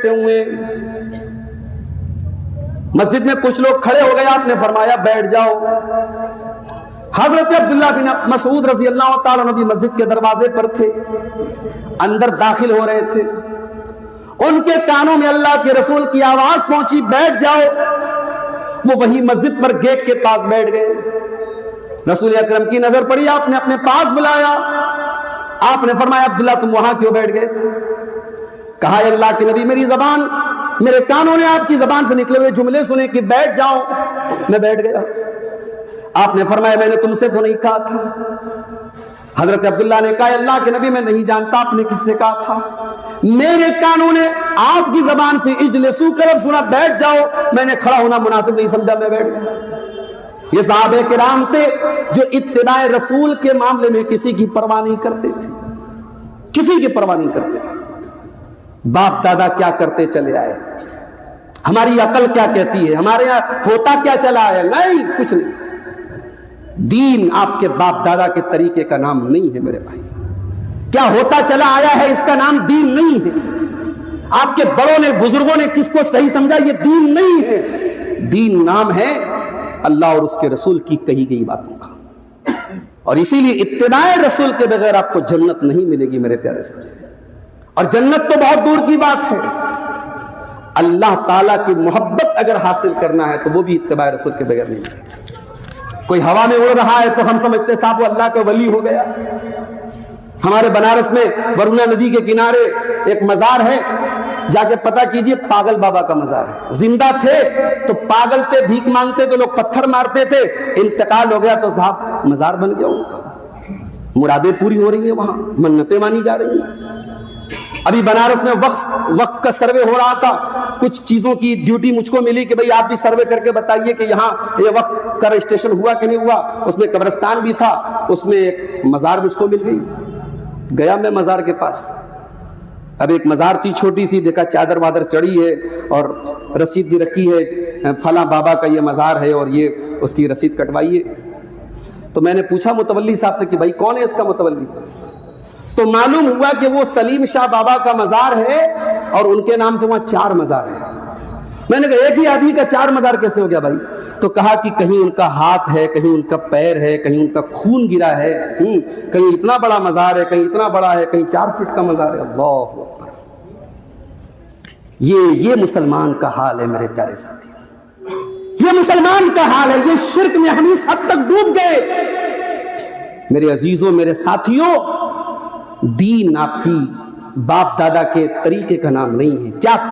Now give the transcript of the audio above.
ہوئے مسجد میں کچھ لوگ کھڑے ہو گئے، آپ نے فرمایا بیٹھ جاؤ۔ حضرت عبداللہ بن مسعود رضی اللہ تعالیٰ عنہ بھی مسجد کے دروازے پر تھے، اندر داخل ہو رہے تھے، ان کے کانوں میں اللہ کے رسول کی آواز پہنچی بیٹھ جاؤ۔ وہ وہی مسجد پر گیٹ کے پاس بیٹھ گئے۔ رسول اکرم کی نظر پڑی، آپ نے اپنے پاس بلایا، آپ نے فرمایا عبداللہ تم وہاں کیوں بیٹھ گئے تھے؟ کہا اے اللہ کے نبی میری زبان، میرے کانوں نے آپ کی زبان سے نکلے ہوئے جملے سنے کہ بیٹھ جاؤ، میں بیٹھ گیا۔ آپ نے فرمایا میں نے تم سے تو نہیں کہا تھا۔ حضرت عبداللہ نے کہا اللہ کے نبی میں نہیں جانتا آپ نے کس سے کہا تھا، میرے کانوں نے آپ کی زبان سے اجلسو کا لفظ سنا بیٹھ جاؤ، میں نے کھڑا ہونا مناسب نہیں سمجھا، میں بیٹھ گیا۔ یہ صحابہ کرام تھے جو اتباع رسول کے معاملے میں کسی کی پرواہ نہیں کرتے تھے، کسی کی پرواہ نہیں کرتے تھے۔ باپ دادا کیا کرتے چلے آئے، ہماری عقل کیا کہتی ہے، ہمارے یہاں ہوتا کیا چلا آیا، نہیں کچھ نہیں۔ دین آپ کے باپ دادا کے طریقے کا نام نہیں ہے میرے بھائی، کیا ہوتا چلا آیا ہے اس کا نام دین نہیں ہے۔ آپ کے بڑوں نے بزرگوں نے کس کو صحیح سمجھا، یہ دین نہیں ہے۔ دین نام ہے اللہ اور اس کے رسول کی کہی گئی باتوں کا، اور اسی لیے اتباع رسول کے بغیر آپ کو جنت نہیں ملے گی میرے پیارے ساتھی، اور جنت تو بہت دور کی بات ہے۔ اللہ تعالیٰ کی محبت اگر حاصل کرنا ہے تو وہ بھی اتباع رسول کے بغیر نہیں ملے گی۔ کوئی ہوا میں اڑ رہا ہے تو ہم سمجھتے صاحب وہ اللہ کا ولی ہو گیا۔ ہمارے بنارس میں ورونا ندی کے کنارے ایک مزار ہے، جا کے پتہ کیجئے پاگل بابا کا مزار ہے۔ زندہ تھے تو پاگل تھے، بھیک مانگتے تو لوگ پتھر مارتے تھے، انتقال ہو گیا تو صاحب مزار بن گیا ان کا، مرادیں پوری ہو رہی ہیں، وہاں منتیں مانی جا رہی ہیں۔ ابھی بنارس میں وقف کا سروے ہو رہا تھا، کچھ چیزوں کی ڈیوٹی مجھ کو ملی کہ بھئی آپ بھی سروے کر کے بتائیے کہ یہاں یہ وقف کا رجسٹریشن ہوا کہ نہیں ہوا۔ اس میں قبرستان بھی تھا، اس میں ایک مزار مجھ کو مل گئی، گیا میں مزار کے پاس۔ اب ایک مزار تھی چھوٹی سی، دیکھا چادر وادر چڑھی ہے اور رسید بھی رکھی ہے، فلاں بابا کا یہ مزار ہے اور یہ اس کی رسید کٹوائیے۔ تو میں نے پوچھا متولی صاحب سے کہ بھائی کون ہے اس کا متولی؟ تو معلوم ہوا کہ وہ سلیم شاہ بابا کا مزار ہے اور ان کے نام سے وہاں 4 مزار ہیں۔ میں نے کہا ایک ہی آدمی کا 4 مزار کیسے ہو گیا بھائی؟ تو کہا کہ کہیں ان کا ہاتھ ہے، کہیں ان کا پیر ہے، کہیں ان کا خون گرا ہے، کہیں اتنا بڑا مزار ہے، کہیں اتنا بڑا ہے، کہیں 4 فٹ کا مزار ہے۔ اللہ اکبر، یہ مسلمان کا حال ہے میرے پیارے ساتھیوں، یہ مسلمان کا حال ہے۔ یہ شرک میں ہم اس حد تک ڈوب گئے میرے عزیزوں، میرے ساتھیوں۔ دین آپ کی باپ دادا کے طریقے کا نام نہیں ہے۔ کیا